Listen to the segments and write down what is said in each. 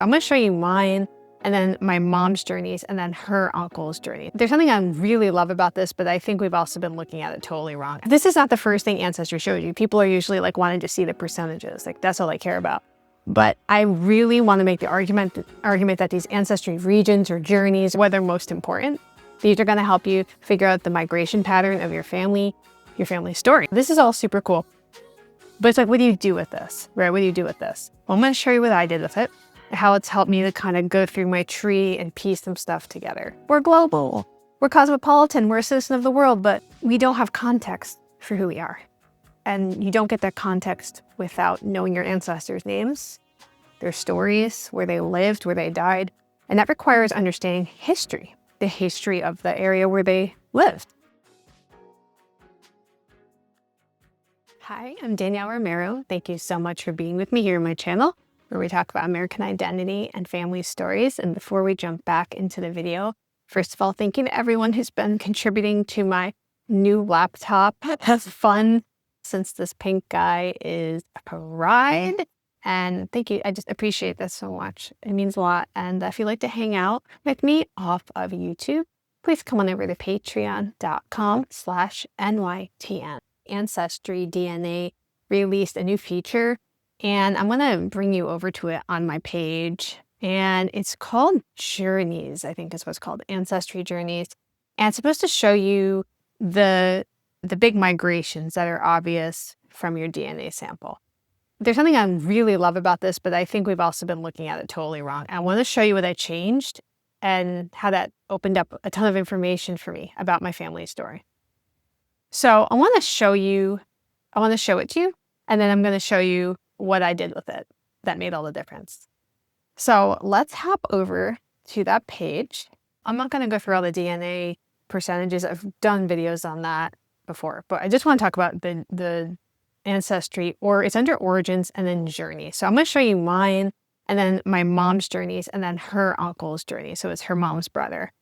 I'm going to show you mine and then my mom's journeys and then her uncle's journey. There's something I really love about this, but I think we've also been looking at it totally wrong. This is not the first thing Ancestry shows you. People are usually like wanting to see the percentages. Like that's all they care about. But I really want to make the argument that these ancestry regions or journeys, whether they're most important, these are going to help you figure out the migration pattern of your family story. This is all super cool. But it's like, what do you do with this, right? What do you do with this? Well, I'm going to show you what I did with it, how it's helped me to kind of go through my tree and piece some stuff together. We're global, we're cosmopolitan, we're a citizen of the world, but we don't have context for who we are. And you don't get that context without knowing your ancestors' names, their stories, where they lived, where they died. And that requires understanding history, the history of the area where they lived. Hi, I'm Danielle Romero. Thank you so much for being with me here on my channel, where we talk about American identity and family stories. And before we jump back into the video, first of all, thank you to everyone who's been contributing to my new laptop. That's fun, since this pink guy is a pride. And thank you. I just appreciate this so much. It means a lot. And if you'd like to hang out with me off of YouTube, please come on over to patreon.com/NYTN. Ancestry DNA released a new feature, and I'm going to bring you over to it on my page. And it's called Journeys, I think is what it's called, Ancestry Journeys. And it's supposed to show you the big migrations that are obvious from your DNA sample. There's something I really love about this, but I think we've also been looking at it totally wrong. I want to show you what I changed and how that opened up a ton of information for me about my family story. So I want to show it to you, and then I'm going to show you what I did with it that made all the difference. So let's hop over to that page. I'm not going to go through all the DNA percentages. I've done videos on that before, but I just want to talk about the ancestry, or it's under origins and then journey. So I'm going to show you mine and then my mom's journeys and then her uncle's journey. So it's her mom's brother.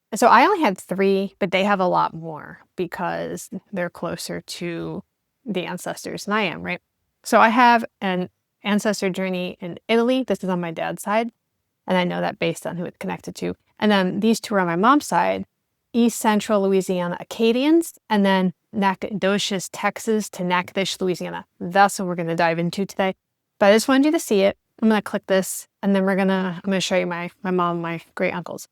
And so I only had 3, but they have a lot more because they're closer to the ancestors than I am, right? So I have an ancestor journey in Italy. This is on my dad's side. And I know that based on who it's connected to. And then these 2 are on my mom's side, East Central Louisiana Acadians, and then Nacogdoches, Texas to Natchitoches, Louisiana. That's what we're going to dive into today. But I just wanted you to see it. I'm going to click this, and then I'm going to show you my mom and my great uncles.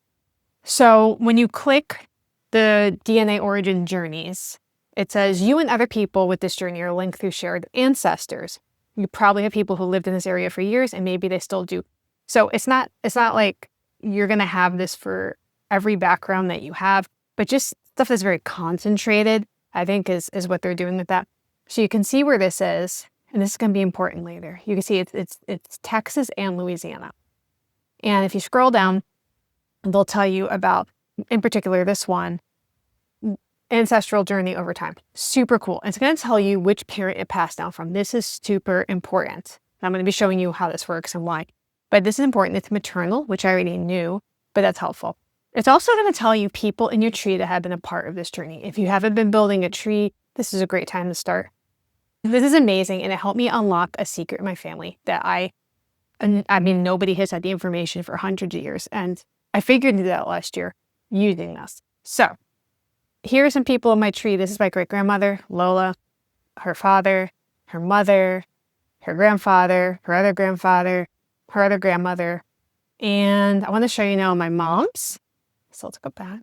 So when you click the DNA origin journeys, it says you and other people with this journey are linked through shared ancestors. You probably have people who lived in this area for years, and maybe they still do. So it's not like you're going to have this for every background that you have, but just stuff that's very concentrated, I think is what they're doing with that. So you can see where this is, and this is going to be important later. You can see it's Texas and Louisiana. And if you scroll down, they'll tell you about, in particular, this one, ancestral journey over time. Super cool. It's going to tell you which parent it passed down from. This is super important. I'm going to be showing you how this works and why. But this is important. It's maternal, which I already knew, but that's helpful. It's also going to tell you people in your tree that have been a part of this journey. If you haven't been building a tree, this is a great time to start. This is amazing, and it helped me unlock a secret in my family that I mean, nobody has had the information for hundreds of years, and I figured it out last year using this. So here are some people in my tree. This is my great-grandmother, Lola, her father, her mother, her grandfather, her other grandfather, her other grandmother. And I want to show you now my mom's. So let's go back.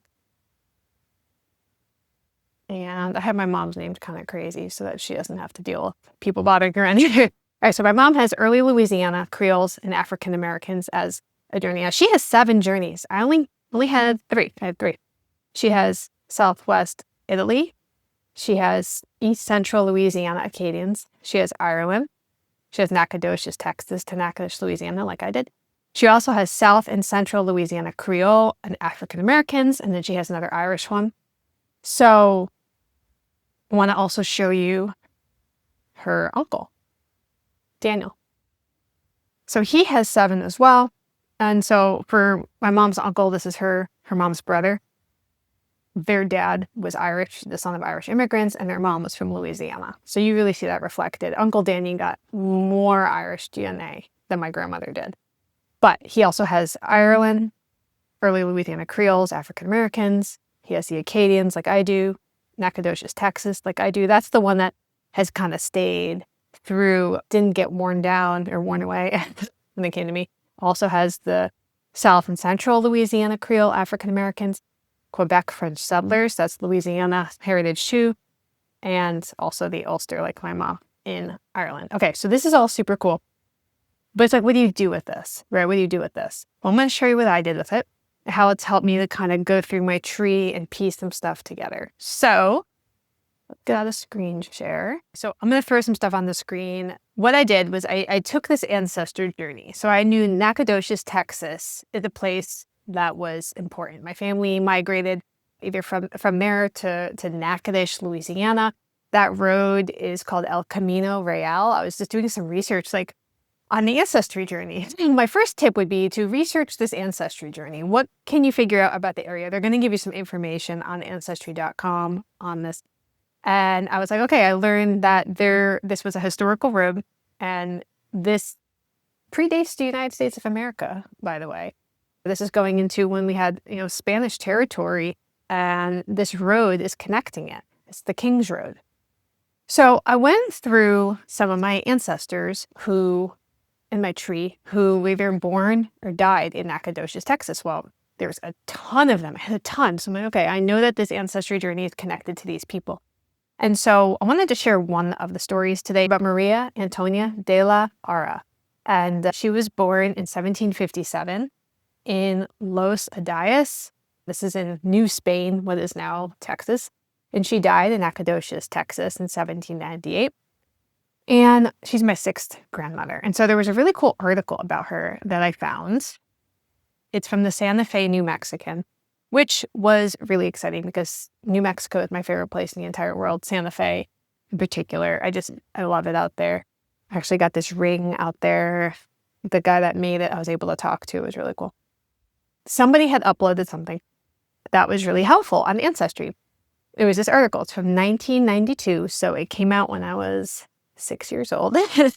And I have my mom's named kind of crazy so that she doesn't have to deal with people bothering her anymore. All right, so my mom has early Louisiana, Creoles, and African Americans as a journey. Now, she has 7 journeys. I only had 3. I had 3. She has Southwest Italy. She has East Central Louisiana Acadians. She has Ireland. She has Nacogdoches, Texas to Natchitoches, Louisiana, like I did. She also has South and Central Louisiana Creole and African Americans, and then she has another Irish one. So I want to also show you her uncle, Daniel. So he has 7 as well. And so for my mom's uncle, this is her mom's brother. Their dad was Irish, the son of Irish immigrants, and their mom was from Louisiana. So you really see that reflected. Uncle Danny got more Irish DNA than my grandmother did. But he also has Ireland, early Louisiana Creoles, African Americans. He has the Acadians like I do, Nacogdoches, Texas like I do. That's the one that has kind of stayed through, didn't get worn down or worn away when they came to me. Also has the South and Central Louisiana Creole, African Americans, Quebec French settlers, that's Louisiana heritage too, and also the Ulster, like my mom, in Ireland. Okay, so this is all super cool. But it's like, what do you do with this, right? What do you do with this? Well, I'm going to show you what I did with it, how it's helped me to kind of go through my tree and piece some stuff together. So let's get out a screen share. So I'm going to throw some stuff on the screen. What I did was I took this ancestor journey. So I knew Nacogdoches, Texas is a place that was important. My family migrated either from there to Natchitoches, Louisiana. That road is called El Camino Real. I was just doing some research like on the ancestry journey. My first tip would be to research this ancestry journey. What can you figure out about the area? They're going to give you some information on ancestry.com on this. And I was like, okay, I learned that this was a historical road, and this predates the United States of America, by the way. This is going into when we had, Spanish territory, and this road is connecting it. It's the King's Road. So I went through some of my ancestors in my tree who were either born or died in Nacogdoches, Texas. Well, there's a ton of them. I had a ton. So I'm like, okay, I know that this ancestry journey is connected to these people. And so I wanted to share one of the stories today about Maria Antonia deLa. And she was born in 1757 in Los Adayas. This is in New Spain, what is now Texas. And she died in Nacogdoches, Texas in 1798. And she's my sixth grandmother. And so there was a really cool article about her that I found. It's from the Santa Fe New Mexican, which was really exciting because New Mexico is my favorite place in the entire world. Santa Fe in particular. I love it out there. I actually got this ring out there. The guy that made it, I was able to talk to. It was really cool. Somebody had uploaded something that was really helpful on Ancestry. It was this article. It's from 1992, so it came out when I was 6 years old. And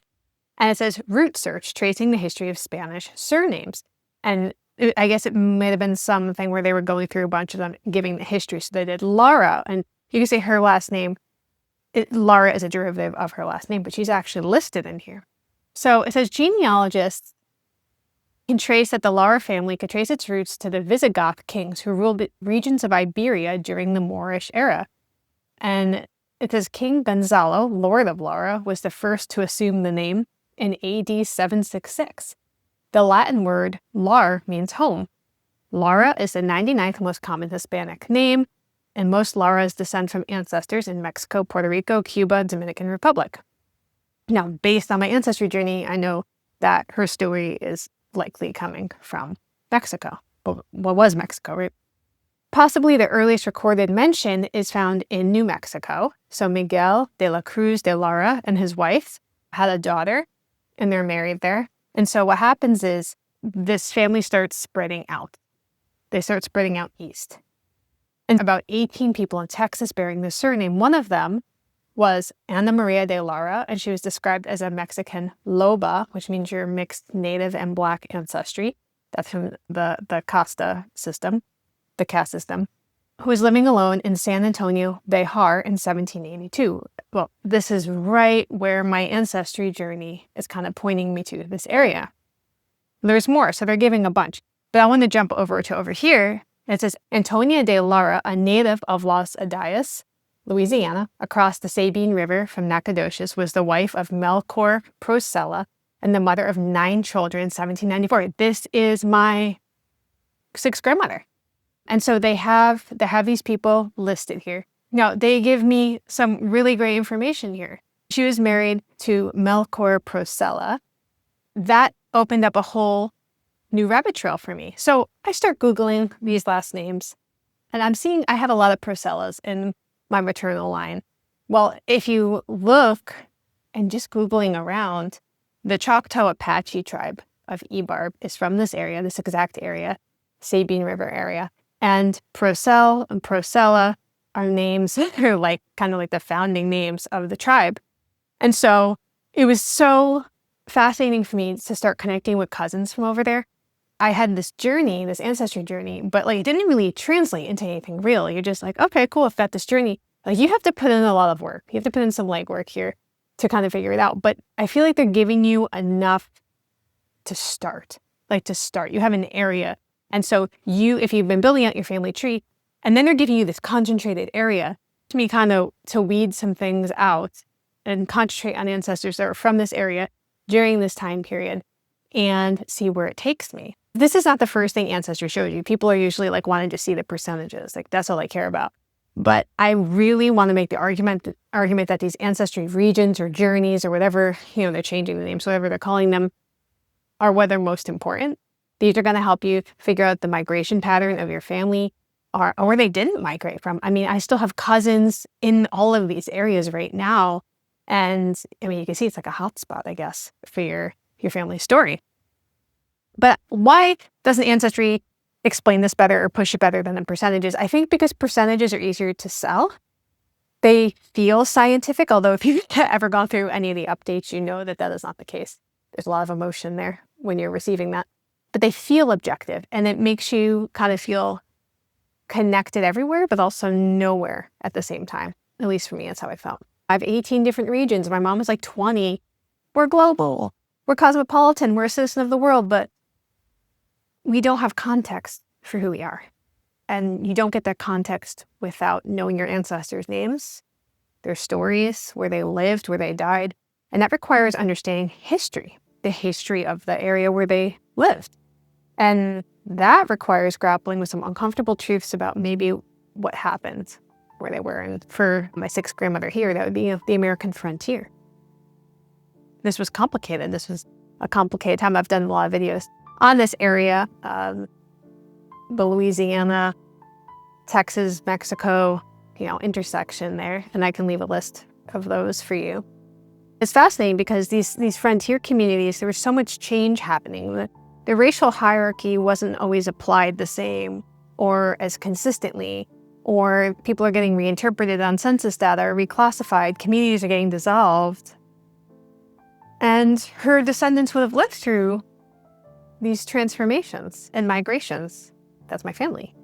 it says, root search, tracing the history of Spanish surnames. And I guess it might have been something where they were going through a bunch of them, giving the history. So they did Lara, and you can say her last name. Lara is a derivative of her last name, but she's actually listed in here. So it says genealogists can trace that the Lara family could trace its roots to the Visigoth kings who ruled the regions of Iberia during the Moorish era. And it says King Gonzalo, Lord of Lara, was the first to assume the name in AD 766. The Latin word lar means home. Lara is the 99th most common Hispanic name, and most Laras descend from ancestors in Mexico, Puerto Rico, Cuba, Dominican Republic. Now, based on my ancestry journey, I know that her story is likely coming from Mexico. What was Mexico, right? Possibly the earliest recorded mention is found in New Mexico. So Miguel de la Cruz de Lara and his wife had a daughter, and they're married there. And so what happens is this family starts spreading out. They start spreading out east. And about 18 people in Texas bearing the surname. One of them was Ana Maria de Lara, and she was described as a Mexican loba, which means you're mixed native and black ancestry. That's from the caste system, who was living alone in San Antonio, Bihar in 1782. Well, this is right where my ancestry journey is kind of pointing me to, this area. There's more, so they're giving a bunch. But I want to jump over here. It says, Antonia de Lara, a native of Los Adayas, Louisiana, across the Sabine River from Nacogdoches, was the wife of Melchor Procella and the mother of 9 children in 1794. This is my sixth grandmother. And so they have these people listed here. Now, they give me some really great information here. She was married to Melchor Procella. That opened up a whole new rabbit trail for me. So I start Googling these last names, and I'm seeing I have a lot of Procellas in my maternal line. Well, if you look and just Googling around, the Choctaw Apache tribe of Ebarb is from this area, this exact area, Sabine River area. And Procel and Procella are names that are kind of like the founding names of the tribe. And so it was so fascinating for me to start connecting with cousins from over there. I had this journey, this ancestry journey, but like it didn't really translate into anything real. You're just like, okay, cool, I've got this journey. Like you have to put in a lot of work. You have to put in some legwork here to kind of figure it out. But I feel like they're giving you enough to start. You have an area. And so if you've been building out your family tree, and then they're giving you this concentrated area to me kind of to weed some things out and concentrate on ancestors that are from this area during this time period and see where it takes me. This is not the first thing Ancestry shows you. People are usually like wanting to see the percentages. Like that's all I care about. But I really want to make the argument that these ancestry regions or journeys or whatever, they're changing the names, whatever they're calling them, are what are most important. These are going to help you figure out the migration pattern of your family or where they didn't migrate from. I mean, I still have cousins in all of these areas right now. And I mean, you can see it's like a hotspot, I guess, for your family story. But why doesn't Ancestry explain this better or push it better than the percentages? I think because percentages are easier to sell. They feel scientific, although if you've ever gone through any of the updates, you know that is not the case. There's a lot of emotion there when you're receiving that. But they feel objective, and it makes you kind of feel connected everywhere, but also nowhere at the same time. At least for me, that's how I felt. I have 18 different regions. My mom was like 20. We're global. We're cosmopolitan. We're a citizen of the world, but we don't have context for who we are. And you don't get that context without knowing your ancestors' names, their stories, where they lived, where they died. And that requires understanding history, the history of the area where they lived. And that requires grappling with some uncomfortable truths about maybe what happened where they were. And for my sixth grandmother here, that would be the American frontier. This was complicated. This was a complicated time. I've done a lot of videos on this area, the Louisiana, Texas, Mexico, intersection there. And I can leave a list of those for you. It's fascinating because these frontier communities, there was so much change happening. The racial hierarchy wasn't always applied the same or as consistently, or people are getting reinterpreted on census data or reclassified, communities are getting dissolved. And her descendants would have lived through these transformations and migrations. That's my family.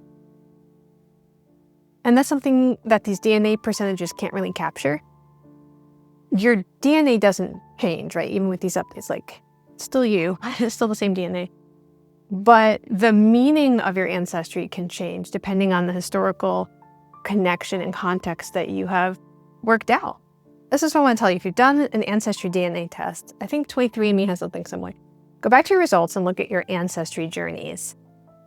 And that's something that these DNA percentages can't really capture. Your DNA doesn't change, right? Even with these updates, like, it's still you. It's still the same DNA. But the meaning of your ancestry can change depending on the historical connection and context that you have worked out. This is what I want to tell you. If you've done an ancestry DNA test, I think 23andMe has something similar. Go back to your results and look at your ancestry journeys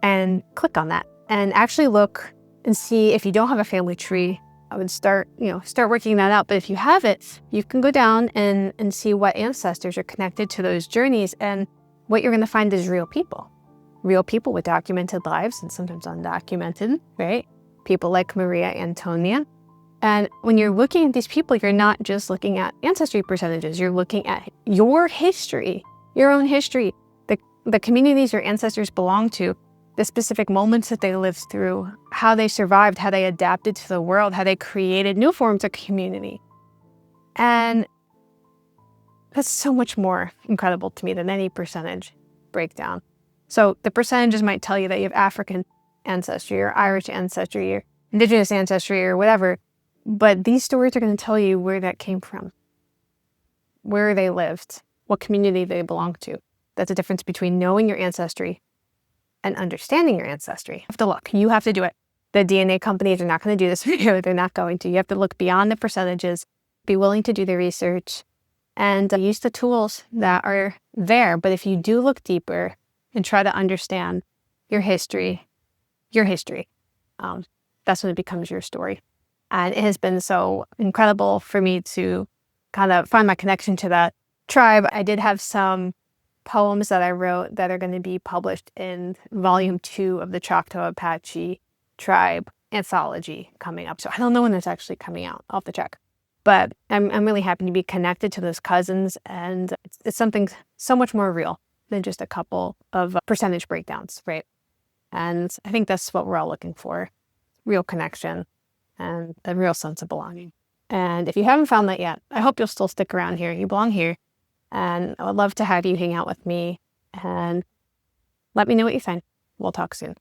and click on that and actually look and see if you don't have a family tree. I would start working that out. But if you have it, you can go down and see what ancestors are connected to those journeys. And what you're going to find is real people with documented lives and sometimes undocumented, right? People like Maria Antonia. And when you're looking at these people, you're not just looking at ancestry percentages. You're looking at your history, your own history, the communities your ancestors belong to, the specific moments that they lived through, how they survived, how they adapted to the world, how they created new forms of community. And that's so much more incredible to me than any percentage breakdown. So the percentages might tell you that you have African ancestry or Irish ancestry or indigenous ancestry or whatever, but these stories are going to tell you where that came from, where they lived, what community they belong to. That's the difference between knowing your ancestry and understanding your ancestry. You have to look. You have to do it. The DNA companies are not going to do this for you. They're not going to. You have to look beyond the percentages, be willing to do the research, and use the tools that are there. But if you do look deeper and try to understand your history, that's when it becomes your story. And it has been so incredible for me to kind of find my connection to that tribe. I did have some poems that I wrote that are going to be published in volume 2 of the Choctaw Apache Tribe anthology coming up. So I don't know when it's actually coming out. I'll have to check. But I'm really happy to be connected to those cousins, and it's something so much more real than just a couple of percentage breakdowns, right? And I think that's what we're all looking for, real connection and a real sense of belonging. And if you haven't found that yet, I hope you'll still stick around here. You belong here. And I would love to have you hang out with me and Let me know what you find. We'll talk soon.